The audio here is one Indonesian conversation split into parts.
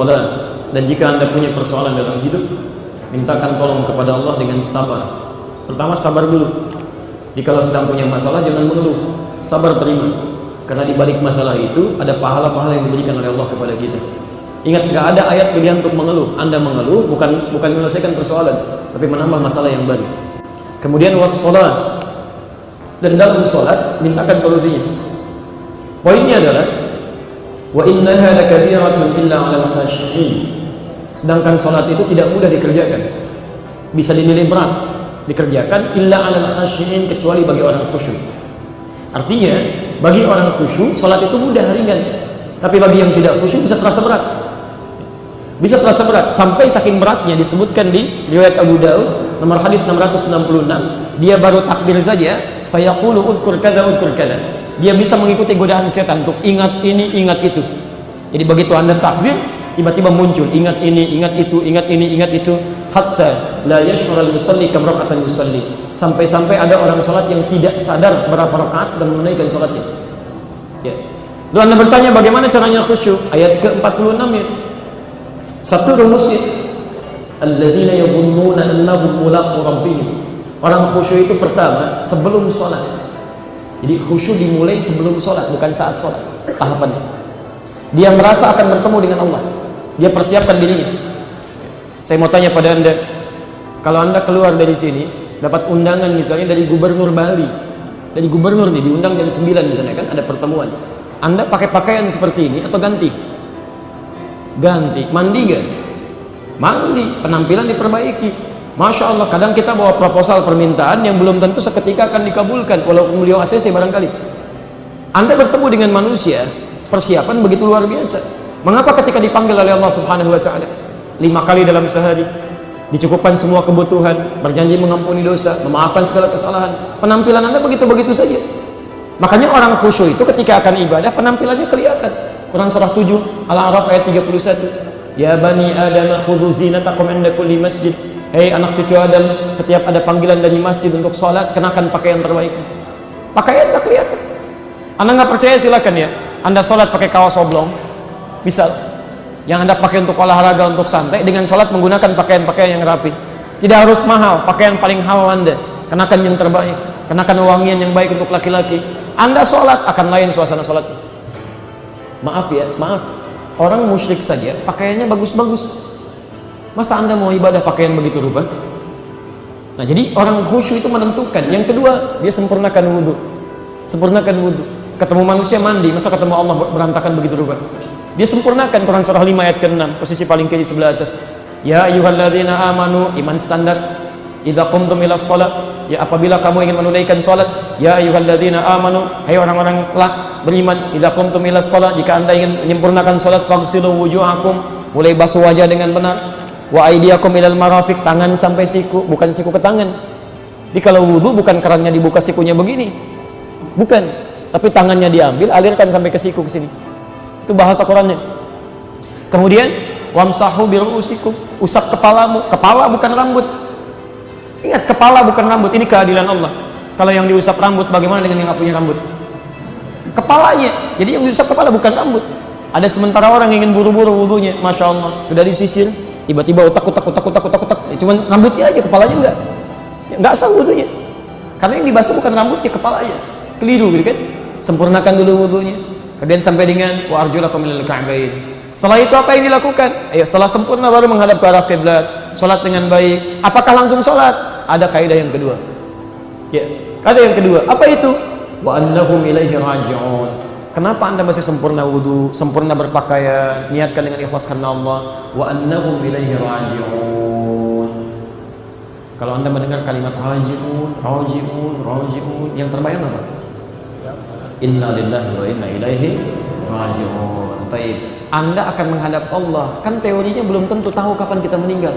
wassalam. Dan jika Anda punya persoalan dalam hidup, mintakan tolong kepada Allah dengan sabar. Pertama, sabar dulu. Jika sedang punya masalah, jangan mengeluh, sabar terima. Karena di balik masalah itu ada pahala-pahala yang diberikan oleh Allah kepada kita. Ingat, nggak ada ayat pilihan untuk mengeluh. Anda mengeluh bukan menyelesaikan persoalan, tapi menambah masalah yang baru. Kemudian wassalat, dan dalam sholat mintakan solusinya. Poinnya adalah wa innaha lakabiratun illa 'alal khashi'in. Sedangkan sholat itu tidak mudah dikerjakan, bisa dinilai berat dikerjakan, illa 'alal khashi'in, kecuali bagi orang khusyuk. Artinya bagi orang khusyuk sholat itu mudah, ringan. Tapi bagi yang tidak khusyuk bisa terasa berat. Bisa terasa berat, sampai saking beratnya disebutkan di riwayat Abu Daud nomor hadis 666, dia baru takbir saja, fayaqulu udhkur kadza udhkur kadza. Dia bisa mengikuti godaan setan untuk ingat ini, ingat itu. Jadi begitu Anda takbir, tiba-tiba muncul ingat ini, ingat itu, ingat ini, ingat itu, hatta la yash'urul musalli kam raka'atan yusalli. Sampai-sampai ada orang salat yang tidak sadar berapa rakaat sedang menunaikan salatnya. Ya. Lalu Anda bertanya bagaimana caranya khusyuk? Ayat ke-46 ya. Satu rumusnya, alladzina yadhunnuna annahum mulaqu rabbihim. Orang khusyuk itu pertama sebelum sholat. Jadi khusyuk dimulai sebelum sholat, bukan saat sholat. Tahapannya, dia merasa akan bertemu dengan Allah, dia persiapkan dirinya. Saya mau tanya pada Anda, kalau Anda keluar dari sini dapat undangan misalnya dari gubernur Bali, dari gubernur nih, diundang jam 9 misalnya, kan ada pertemuan. Anda pakai pakaian seperti ini atau ganti? Ganti. Mandi gak? Mandi. Penampilan diperbaiki. Masya Allah, kadang kita bawa proposal permintaan yang belum tentu seketika akan dikabulkan, walaupun beliau ACC barangkali. Anda bertemu dengan manusia, persiapan begitu luar biasa. Mengapa ketika dipanggil oleh Allah Subhanahu wa Ta'ala 5 kali dalam sehari, dicukupkan semua kebutuhan, berjanji mengampuni dosa, memaafkan segala kesalahan, penampilan Anda begitu-begitu saja? Makanya orang khusyuk itu ketika akan ibadah, penampilannya kelihatan. Quran surah 7 Al-A'raf ayat 31, ya bani Adam khudhu zinatakum 'inda kulli masjid. Hei anak cucu Adam, setiap ada panggilan dari masjid untuk sholat, kenakan pakaian terbaik. Pakaian tak kelihatan. Anda nggak percaya silakan ya, Anda sholat pakai kaos oblong misal, yang Anda pakai untuk olahraga, untuk santai, dengan sholat menggunakan pakaian-pakaian yang rapi. Tidak harus mahal, pakaian paling halal Anda kenakan yang terbaik, kenakan wangian yang baik untuk laki-laki. Anda sholat akan lain suasana sholatnya. Maaf ya, maaf, orang musyrik saja pakaiannya bagus-bagus, masa Anda mau ibadah pakaian begitu rupa? Nah, jadi orang khusyuk itu menentukan. Yang kedua, dia sempurnakan wudhu. Sempurnakan wudhu. Ketemu manusia mandi, masa ketemu Allah berantakan begitu rupa? Dia sempurnakan. Quran surah 5 ayat ke-6, posisi paling kiri sebelah atas. Ya ayyuhalladzina amanu, iman standar. Idza qumtum ilas shalah, ya apabila kamu ingin menunaikan salat, ya ayyuhalladzina amanu, hai orang-orang telah beriman, idza qumtum ilas shalah, jika Anda ingin menyempurnakan salat, faghsilu wujuhakum, mulai basuh wajah dengan benar, wa aydiyakum ilal marafiq, tangan sampai siku, bukan siku ke tangan. Jadi kalau wudu bukan kerannya dibuka sikunya begini, bukan, tapi tangannya diambil, alirkan sampai ke siku, ke sini. Itu bahasa Qurannya. Kemudian wamsahu biru'usikum, usap kepalamu, kepala bukan rambut. Ingat, kepala bukan rambut, ini keadilan Allah. Kalau yang diusap rambut, bagaimana dengan yang nggak punya rambut? Kepalanya. Jadi yang diusap kepala bukan rambut. Ada sementara orang yang ingin buru-buru wudunya, Masya Allah, sudah disisir, tiba-tiba utak, cuman rambutnya aja, kepalanya nggak sah wudunya. Karena yang dibasuh bukan rambutnya, kepalanya. Keliru gitu kan? Sempurnakan dulu wudunya. Kemudian sampai dengan wa arjulakum minal ka'bayn. Setelah itu apa yang dilakukan? Ayo, setelah sempurna baru menghadap ke arah kiblat, salat dengan baik. Apakah langsung salat? Ada kaidah yang kedua. Ya, kaidah yang kedua. Apa itu? Wa annahum ilaihi raji'un. Kenapa Anda masih sempurna wudu, sempurna berpakaian, niatkan dengan ikhlas karena Allah. Wa annahum ilaihi raji'un. Kalau Anda mendengar kalimat raji'un, yang terbayang apa? Inna lillahi wa inna ilaihi raji'un. Baik. Anda akan menghadap Allah. Kan teorinya belum tentu tahu kapan kita meninggal.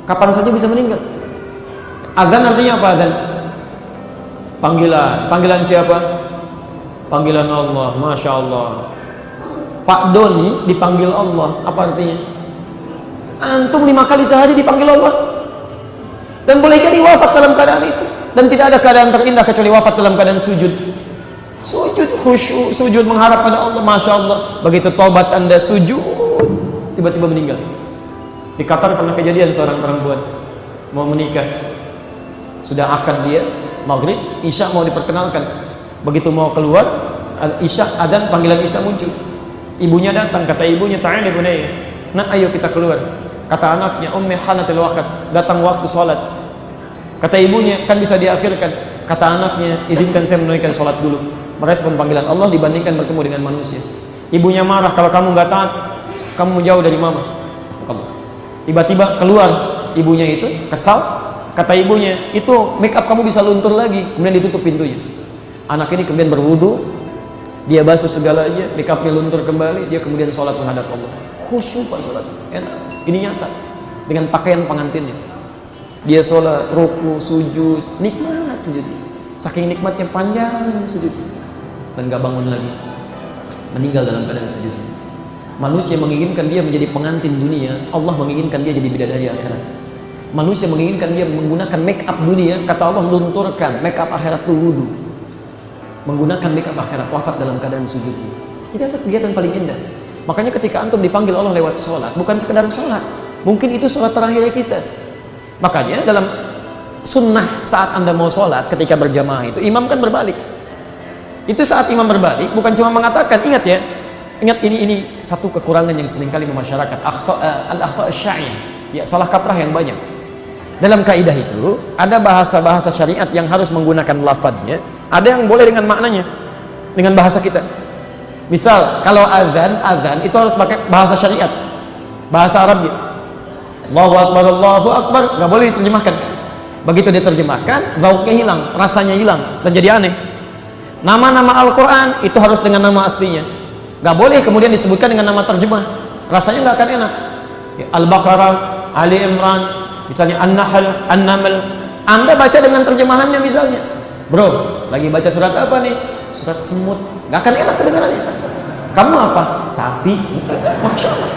Kapan saja bisa meninggal. Azan artinya apa azan? Panggilan. Panggilan siapa? Panggilan Allah. Masya Allah. Pak Doni dipanggil Allah. Apa artinya? Antum 5 kali sehari dipanggil Allah. Dan boleh jadi wafat dalam keadaan itu. Dan tidak ada keadaan terindah kecuali wafat dalam keadaan sujud. Sujud khusyuk, sujud mengharap pada Allah. Masya Allah. Begitu tobat Anda sujud, tiba-tiba meninggal. Di Qatar pernah kejadian seorang perempuan mau menikah, sudah akad dia maghrib, isya mau diperkenalkan. Begitu mau keluar, isya adzan, panggilan isya muncul. Ibunya datang, kata ibunya, ta'ala bunayya, nak ayo kita keluar. Kata anaknya, ummi hanatil waqt, datang waktu sholat. Kata ibunya, kan bisa diakhirkan. Kata anaknya, izinkan saya menunaikan sholat dulu, merespon panggilan Allah dibandingkan bertemu dengan manusia. Ibunya marah, kalau kamu nggak taat, kamu jauh dari mama. Tiba-tiba keluar ibunya itu, kesal. Kata ibunya, itu make up kamu bisa luntur lagi. Kemudian ditutup pintunya. Anak ini kemudian berwudu, dia basuh segalanya, make upnya luntur kembali, dia kemudian sholat menghadap Allah. Khusyuk pak sholat, enak. Ini nyata dengan pakaian pengantinnya. Dia sholat, ruku, sujud, nikmat sujud. Saking nikmatnya panjang sujud dan gak bangun lagi, meninggal dalam keadaan sujud. Manusia menginginkan dia menjadi pengantin dunia, Allah menginginkan dia jadi bidadari akhirat. Manusia menginginkan dia menggunakan make up dunia, kata Allah lunturkan make up akhirat itu wudu. Menggunakan make up akhirat, wafat dalam keadaan sujud. Jadi ada kegiatan paling indah. Makanya ketika antum dipanggil Allah lewat sholat, bukan sekedar sholat, mungkin itu sholat terakhir kita. Makanya dalam sunnah saat anda mau sholat ketika berjamaah itu, imam kan berbalik. Itu saat imam berbalik bukan cuma mengatakan, ingat ya, ingat ini satu kekurangan yang seringkali di masyarakat, al-akhta' asy-sya'iyah, ya, salah kaprah yang banyak. Dalam kaidah itu ada bahasa-bahasa syariat yang harus menggunakan lafadznya, ada yang boleh dengan maknanya, dengan bahasa kita. Misal kalau azan itu harus pakai bahasa syariat, bahasa Arab gitu. Allahu Akbar, nggak boleh diterjemahkan. Begitu diterjemahkan, zauknya hilang, rasanya hilang, dan jadi aneh. Nama-nama Al-Quran itu harus dengan nama aslinya, nggak boleh kemudian disebutkan dengan nama terjemah, rasanya nggak akan enak. Al-Baqarah, Ali Imran, misalnya An-Nahl, An-Naml, anda baca dengan terjemahannya misalnya, bro, lagi baca surat apa nih? Surat semut, nggak akan enak kedengarannya. Kamu apa? Sapi, masya Allah,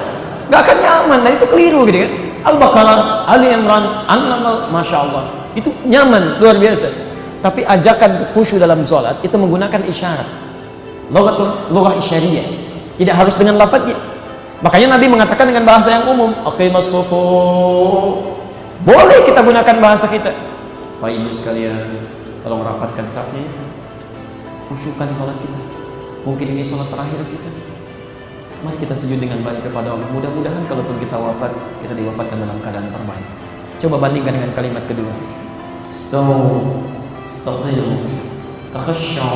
nggak akan nyaman. Nah itu keliru gitu kan. Al-Baqarah, Ali Imran, An-Naml, masya Allah, itu nyaman luar biasa. Tapi ajakan khusyuk dalam sholat itu menggunakan isyarat, lughah isyariyah, tidak harus dengan lafadznya. Makanya Nabi mengatakan dengan bahasa yang umum, aqimas shufuf, boleh kita gunakan bahasa kita. Pak Ibu sekalian, tolong rapatkan safnya, khusyukkan sholat kita. Mungkin ini sholat terakhir kita. Mari kita sujud dengan baik kepada Allah. Mudah-mudahan kalaupun kita wafat, kita diwafatkan dalam keadaan terbaik. Coba bandingkan dengan kalimat kedua. Astaghfiru, takhashshu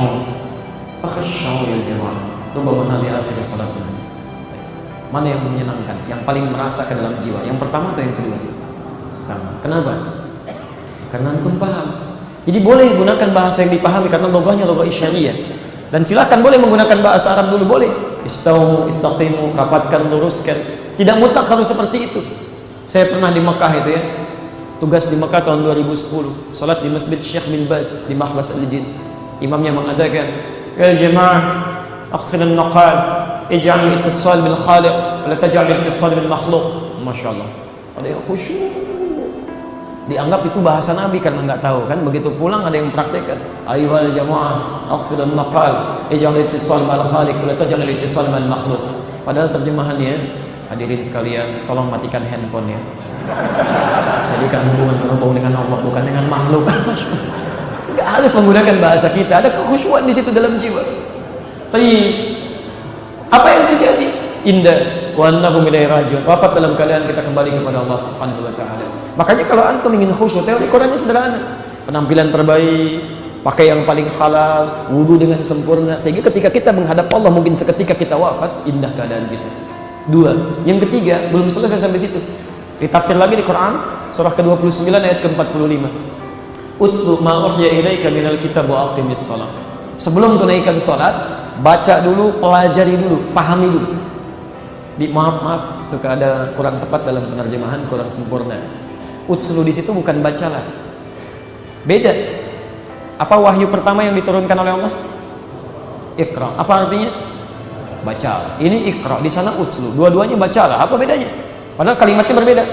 ya jamaah. Rubbama hadhi akhir salatuna. Mana yang menyenangkan, yang paling merasa ke dalam jiwa? Yang pertama atau yang kedua? Pertama. Kenapa? Karena antum paham. Jadi boleh gunakan bahasa yang dipahami karena logonya logo isyariyah. Dan silahkan boleh menggunakan bahasa Arab dulu, boleh. Istaqimu, rapatkan, luruskan. Tidak mutlak harus seperti itu. Saya pernah di Mekah itu ya, tugas di Mekah tahun 2010, salat di Masjid Syekh bin Baz di Mahbas Al-Jin. Imamnya mengatakan, ya jemaah, akhfir an-naqal, ij'al al-ittisal bil khaliq, wa la taj'al al-ittisal bil makhluq. Masya Allah, ada yang khusyuk. Dianggap itu bahasa Nabi karena nggak tahu kan. Begitu pulang ada yang praktekkan, ayyuhal jamaah, akhfir an-naqal, ij'al al-ittisal bil khaliq, wa la taj'al al-ittisal bil makhluq. Padahal terjemahannya, hadirin sekalian, tolong matikan handphone ya. Jadikan hubungan terhubung dengan Allah, bukan dengan makhluk. Tidak harus menggunakan bahasa kita. Ada kekhusyuan di situ dalam jiwa. Tapi apa yang terjadi? Indah wa annahum ilaihi raji'un. Wafat dalam keadaan kita kembali kepada Allah Subhanahu wa taala. Makanya kalau antum ingin khusyuk, teori Qurannya sederhana. Penampilan terbaik, pakai yang paling halal, wudu dengan sempurna, sehingga ketika kita menghadap Allah mungkin seketika kita wafat, indah keadaan kita. Dua. Yang ketiga, belum selesai sampai situ. Ditafsir lagi di Quran surah ke-29 ayat ke-45. Utslu ma uhiya ilaika minal kitab wa aqimis shalah. Sebelum tunaikan salat, baca dulu, pelajari dulu, pahami dulu. Maaf, suka ada kurang tepat dalam penerjemahan, kurang sempurna. Utslu di situ bukan bacalah. Beda. Apa wahyu pertama yang diturunkan oleh Allah? Iqra. Apa artinya? Baca. Ini Iqra, di sana utslu. Dua-duanya bacalah. Apa bedanya? Padahal kalimatnya berbeda.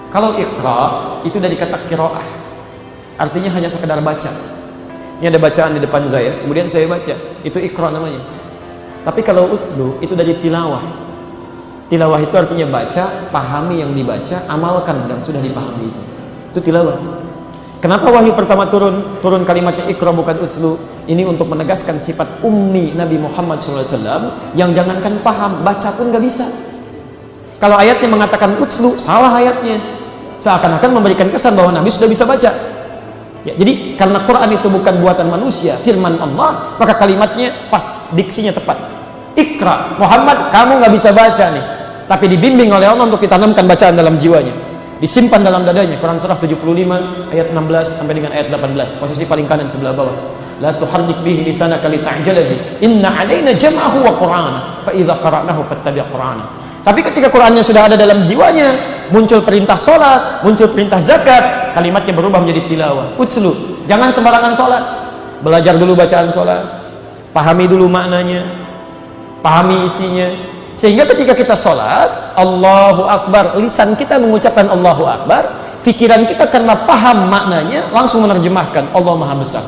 Kalau Iqra itu dari kata qiraah, artinya hanya sekedar baca. Ini ada bacaan di depan saya, kemudian saya baca, itu Iqra namanya. Tapi kalau utslu itu dari tilawah. Tilawah itu artinya baca, pahami yang dibaca, amalkan dan sudah dipahami itu. Itu tilawah. Kenapa wahyu pertama turun kalimatnya Iqra bukan utslu? Ini untuk menegaskan sifat ummi Nabi Muhammad SAW yang jangankan paham, baca pun gak bisa. Kalau ayatnya mengatakan utslu, salah ayatnya. Seakan-akan memberikan kesan bahwa Nabi sudah bisa baca. Ya, jadi karena Quran itu bukan buatan manusia, firman Allah, maka kalimatnya pas, diksinya tepat. Iqra, Muhammad, kamu gak bisa baca nih, tapi dibimbing oleh Allah untuk ditanamkan bacaan dalam jiwanya, disimpan dalam dadanya. Quran surah 75 ayat 16 sampai dengan ayat 18, posisi paling kanan sebelah bawah. La tuharrik bihi lisanaka lita'jala bihi inna 'alaina jam'ahu wa qur'ana fa idza qara'nahu fattabi' qur'ana. Tapi ketika Qurannya sudah ada dalam jiwanya, muncul perintah sholat, muncul perintah zakat, kalimatnya berubah menjadi tilawah, utslu. Jangan sembarangan sholat, belajar dulu bacaan sholat, pahami dulu maknanya, pahami isinya, sehingga ketika kita sholat, Allahu Akbar, lisan kita mengucapkan Allahu Akbar, pikiran kita karena paham maknanya langsung menerjemahkan Allah Maha Besar.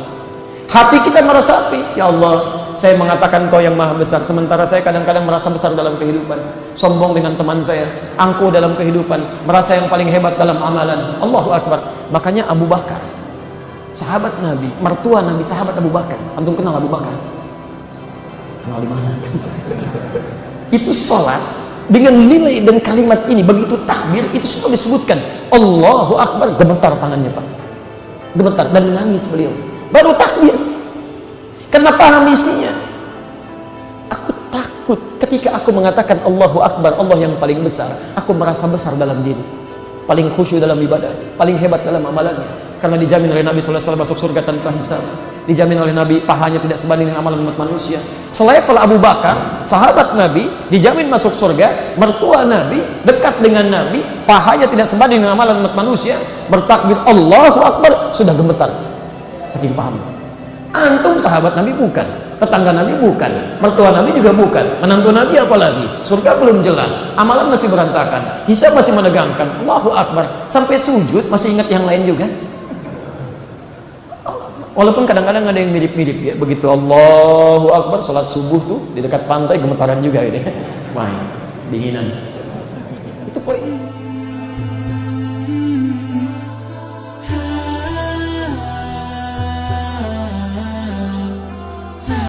Hati kita meresapi, ya Allah, saya mengatakan Kau yang Maha Besar, sementara saya kadang-kadang merasa besar dalam kehidupan, sombong dengan teman saya, angkuh dalam kehidupan, merasa yang paling hebat dalam amalan. Allahu Akbar. Makanya Abu Bakar, sahabat Nabi, mertua Nabi, sahabat Abu Bakar. Antum kenal Abu Bakar? Kenal di mana? Itu sholat dengan nilai dan kalimat ini, begitu takbir itu semua disebutkan Allahu Akbar, gemetar tangannya Pak, gemetar, dan menangis beliau baru takbir karena paham isinya. Aku takut ketika aku mengatakan Allahu Akbar, Allah yang paling besar, aku merasa besar dalam diri, paling khusyuk dalam ibadah, paling hebat dalam amalannya, karena dijamin oleh Nabi SAW masuk surga tanpa hisab, dijamin oleh Nabi pahanya tidak sebanding dengan amalan umat manusia. Selain kalau Abu Bakar, sahabat Nabi, dijamin masuk surga, mertua Nabi, dekat dengan Nabi, pahanya tidak sebanding dengan amalan umat manusia, bertakbir Allahu Akbar sudah gemetar saking paham. Antum sahabat Nabi bukan, tetangga Nabi bukan, mertua Nabi juga bukan, menantu Nabi apalagi, surga belum jelas, amalan masih berantakan, hisab masih menegangkan, Allahu Akbar, sampai sujud masih ingat yang lain juga. Walaupun kadang-kadang ada yang mirip-mirip ya, begitu Allahu Akbar, salat subuh tuh di dekat pantai gemetaran juga gitu ya, main dinginan.